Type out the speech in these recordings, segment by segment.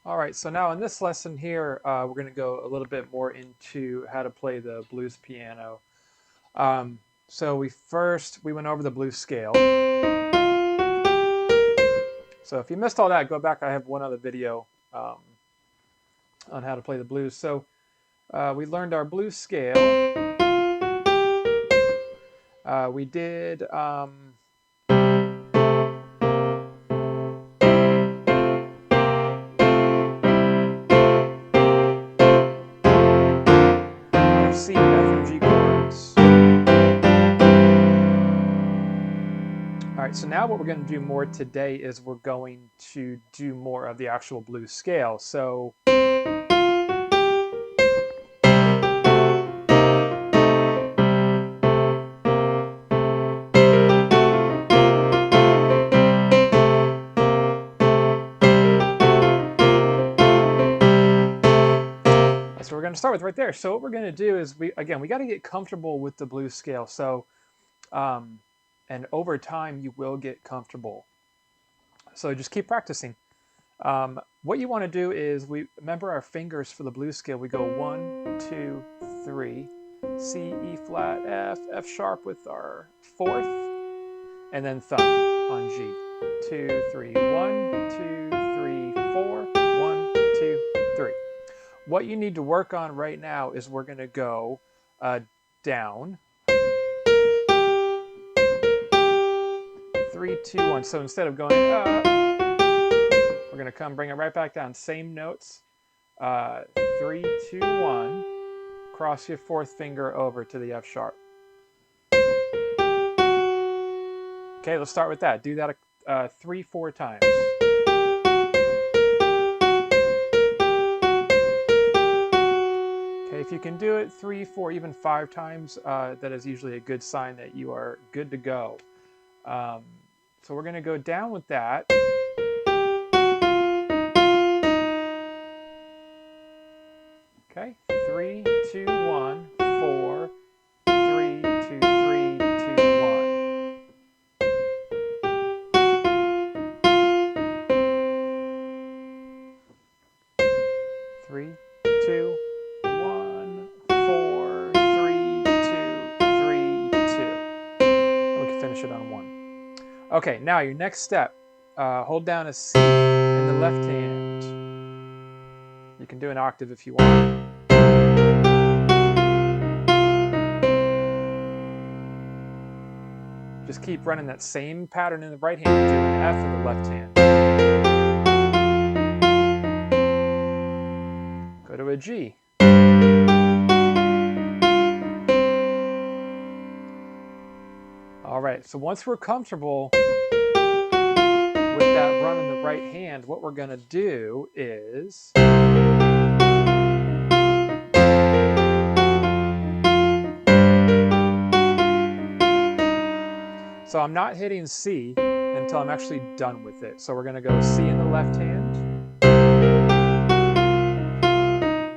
All right, so now in this lesson here, we're going to go a little bit more into how to play the blues piano. So we went over the blues scale. So if you missed all that, go back. I have one other video on how to play the blues. So we learned our blues scale. We did C, F, and G chords. All right, so now what we're going to do more today is we're going to do more of the actual blues scale. So we're going to start with right there. So what we're going to do is we got to get comfortable with the blues scale. So and over time you will get comfortable. So just keep practicing. What you want to do is we remember our fingers for the blues scale. We go 1, 2, 3, C, E flat, F, F sharp with our fourth, and then thumb on G. 2, 3, 1, 2, 3, 4, 1, 2, 3. What you need to work on right now is we're going to go down. 3, 2, 1. So instead of going up, we're going to come bring it right back down. Same notes. 3, 2, 1. Cross your fourth finger over to the F sharp. Okay, let's start with that. Do that 3, 4 times. Okay, if you can do it 3, 4, even 5 times, that is usually a good sign that you are good to go. So we're going to go down with that. Okay, 3, 2, 1, 4, 3, 2, 3, 2, 1. Three, 2, 1, 4, 3, 2, 3, 2. We can finish it on 1. Okay, now your next step. Hold down a C in the left hand. You can do an octave if you want. Just keep running that same pattern in the right hand. Do an F in the left hand. Go to a G. All right, so once we're comfortable with that run in the right hand, what we're going to do is so I'm not hitting C until I'm actually done with it. So we're going to go C in the left hand,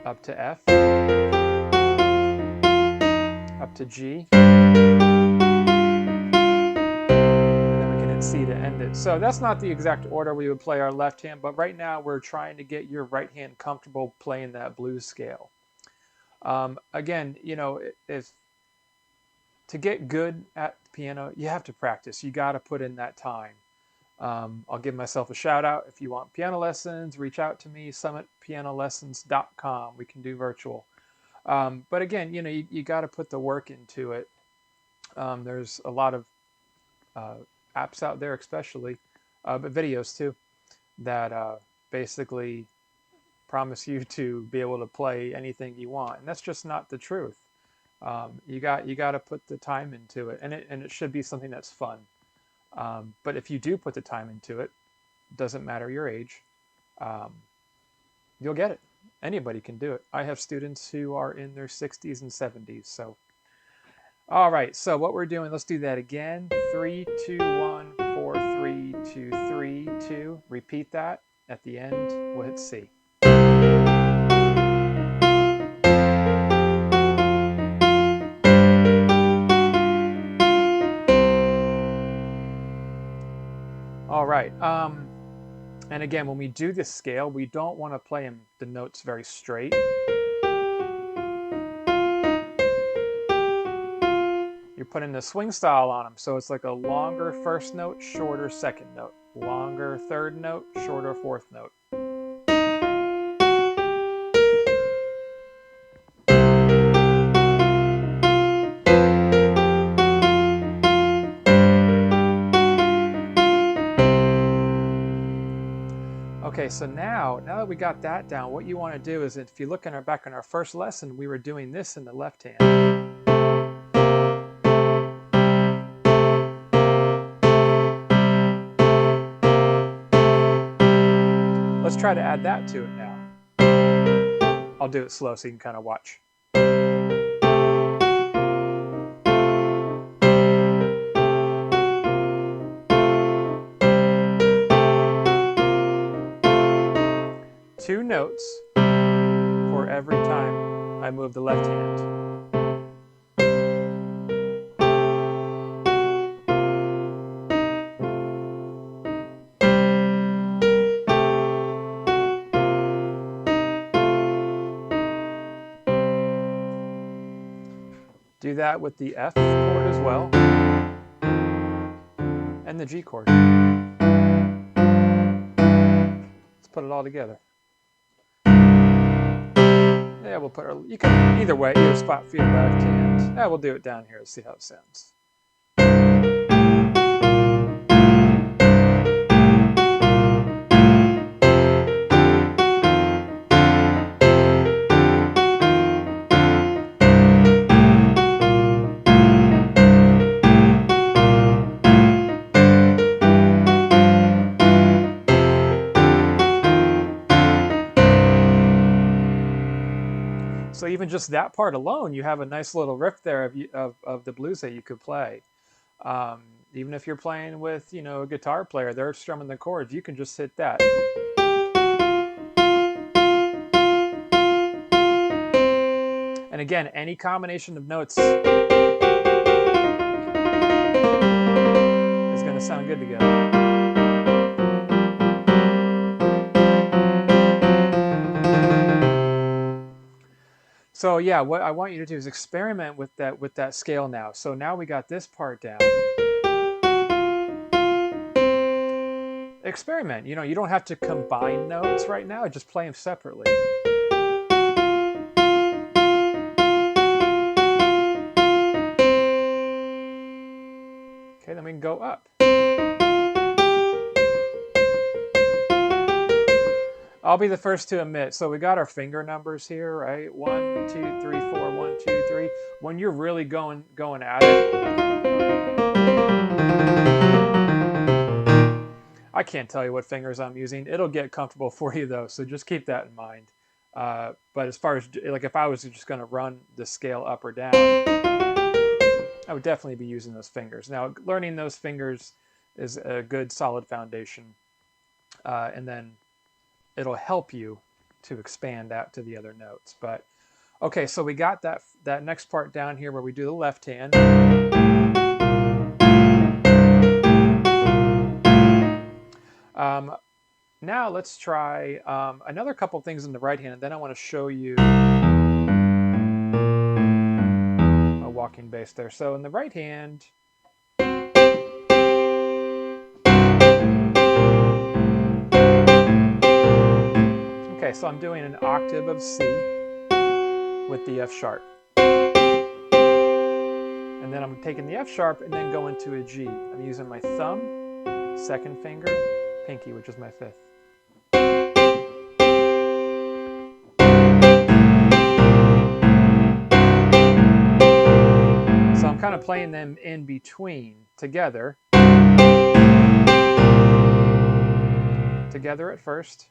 up to F, up to G, C to end it. So that's not the exact order we would play our left hand, but right now we're trying to get your right hand comfortable playing that blues scale. Again, you know, to get good at the piano, you have to practice. You got to put in that time. I'll give myself a shout out. If you want piano lessons, reach out to me, summitpianolessons.com. We can do virtual. But again, you know, you got to put the work into it. There's a lot of apps out there, especially, but videos too, that basically promise you to be able to play anything you want, and that's just not the truth. You got to put the time into it, and it should be something that's fun. But if you do put the time into it, doesn't matter your age, you'll get it. Anybody can do it. I have students who are in their 60s and 70s, so. All right, so what we're doing, let's do that again. 3, 2, 1, 4, 3, 2, 3, 2. Repeat that. At the end, we'll hit C. All right. And again, when we do this scale, we don't want to play the notes very straight. You're putting the swing style on them, so it's like a longer first note, shorter second note, longer third note, shorter fourth note. Okay, so now that we got that down, what you want to do is, if you look back in our first lesson, we were doing this in the left hand. Let's try to add that to it now. I'll do it slow so you can kind of watch. Two notes for every time I move the left hand. Do that with the F chord as well, and the G chord. Let's put it all together. Yeah, we'll put you can either way, either spot for your left hand. Yeah, we'll do it down here and see how it sounds. So even just that part alone, you have a nice little riff there of the blues that you could play. Even if you're playing with, a guitar player, they're strumming the chords, you can just hit that. And again, any combination of notes is going to sound good together. So yeah, what I want you to do is experiment with that scale now. So now we got this part down. Experiment. You don't have to combine notes right now. Just play them separately. Okay, then we can go up. I'll be the first to admit, so we got our finger numbers here, right? 1, 2, 3, 4, 1, 2, 3. When you're really going at it, I can't tell you what fingers I'm using. It'll get comfortable for you though, so just keep that in mind. But as far as, like, if I was just going to run the scale up or down, I would definitely be using those fingers. Now, learning those fingers is a good solid foundation, and then it'll help you to expand out to the other notes. But okay, so we got that next part down here where we do the left hand. Now let's try another couple things in the right hand, and then I want to show you a walking bass there. So in the right hand, okay, so I'm doing an octave of C with the F sharp. And then I'm taking the F sharp and then going to a G. I'm using my thumb, second finger, pinky, which is my fifth. So I'm kind of playing them in between together. Together at first.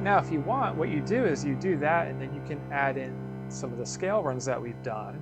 Now, if you want, what you do is you do that, and then you can add in some of the scale runs that we've done.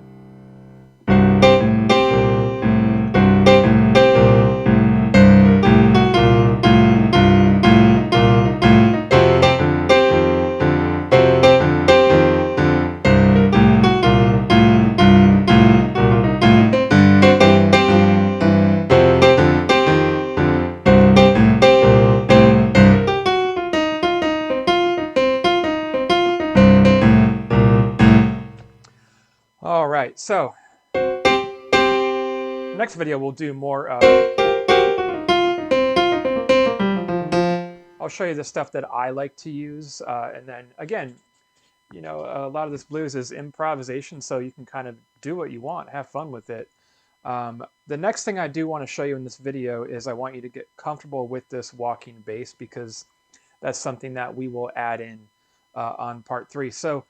So, next video we'll do more I'll show you the stuff that I like to use, and then again, you know, a lot of this blues is improvisation, so you can kind of do what you want, have fun with it. The next thing I do want to show you in this video is I want you to get comfortable with this walking bass, because that's something that we will add in on part 3. So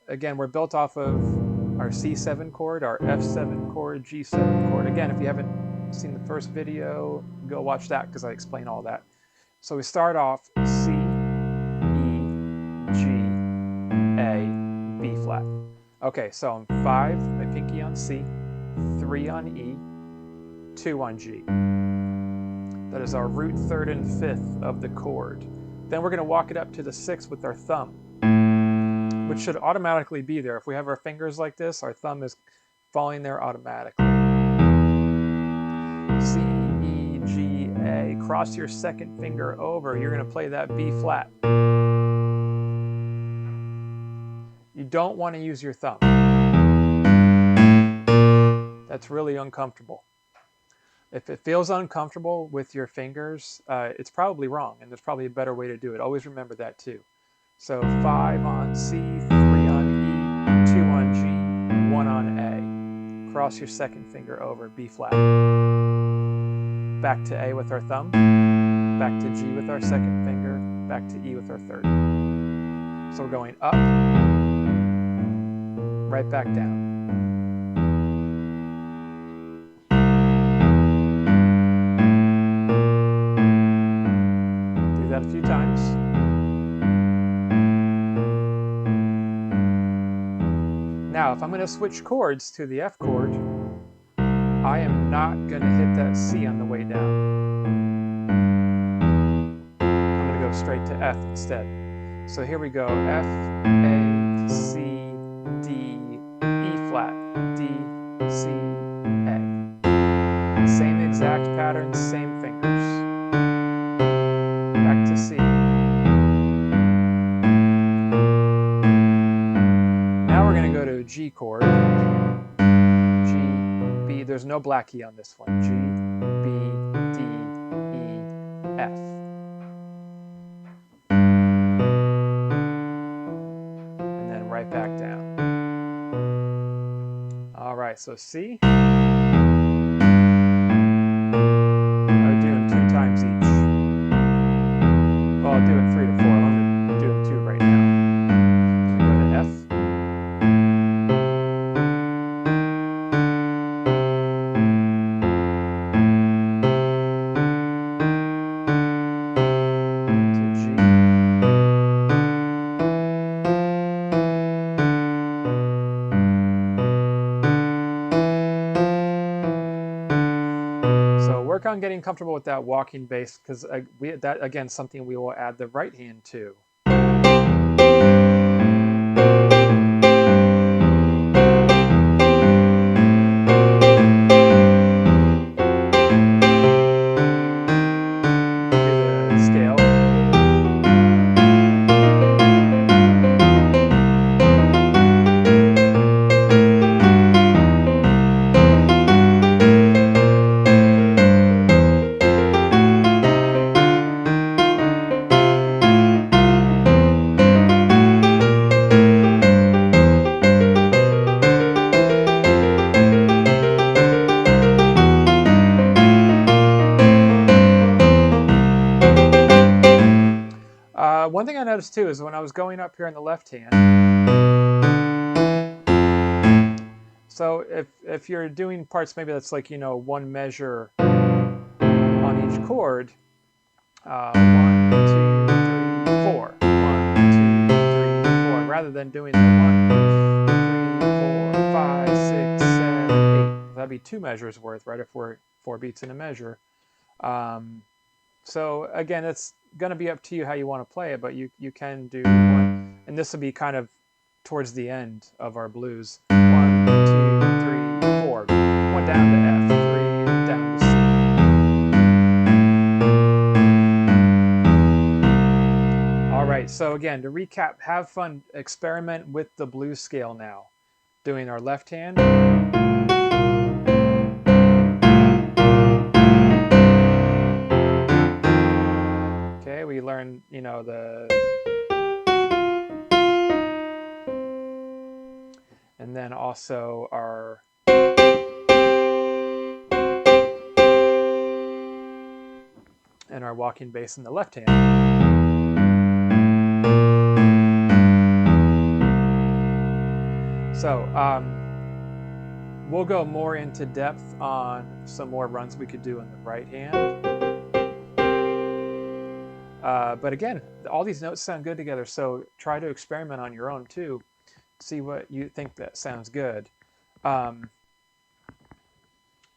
again, we're built off of our C7 chord, our F7 chord, G7 chord. Again, if you haven't seen the first video, go watch that because I explain all that. So we start off C, E, G, A, B flat. Okay, so I'm 5, my pinky on C, 3 on E, 2 on G. That is our root 3rd and 5th of the chord. Then we're going to walk it up to the 6th with our thumb, which should automatically be there. If we have our fingers like this, our thumb is falling there automatically. C, E, G, A. Cross your 2nd finger over. You're going to play that B flat. You don't want to use your thumb. That's really uncomfortable. If it feels uncomfortable with your fingers, it's probably wrong, and there's probably a better way to do it. Always remember that too. So 5 on C, 3 on E, 2 on G, 1 on A. Cross your 2nd finger over, B flat. Back to A with our thumb, back to G with our 2nd finger, back to E with our 3rd. So we're going up, right back down. Do that a few times. Now, if I'm going to switch chords to the F chord, I am not going to hit that C on the way down. I'm going to go straight to F instead. So here we go. F, A, C, D, E flat, D, C, A. Same exact pattern, same fingers. Back to C. Now we're going to go to a G chord. G, B. There's no black key on this one. G, B, D, E, F. And then right back down. All right, so C. I'm doing 2 times each. Well, I'll do it 3 to 4. I'm going to do it 2 right now. So go to F. Work on getting comfortable with that walking bass, because that again something we will add the right hand to. Do the scale. One thing I noticed too is when I was going up here on the left hand, so if you're doing parts maybe that's like, you know, 1 measure on each chord, 1, 2, 3, 4, 1, 2, 3, 4, rather than doing the 1, 3, 4, 5, 6, 7, 8. That'd be 2 measures worth, right? If we're 4 beats in a measure. So again, it's going to be up to you how you want to play it, but you can do 1, and this will be kind of towards the end of our blues. 1, 2, 3, 4. 1 down to F, 3 down to C. All right, so again, to recap, have fun, experiment with the blues scale now. doing our left hand. Okay, we learn, you know, and then also our walking bass in the left hand. So we'll go more into depth on some more runs we could do in the right hand. But again, all these notes sound good together, so try to experiment on your own too. See what you think that sounds good.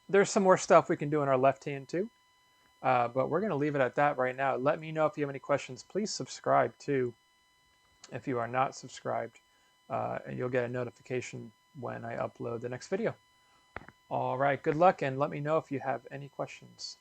There's some more stuff we can do in our left hand too, but we're going to leave it at that right now. Let me know if you have any questions. Please subscribe too if you are not subscribed, and you'll get a notification when I upload the next video. All right, good luck, and let me know if you have any questions.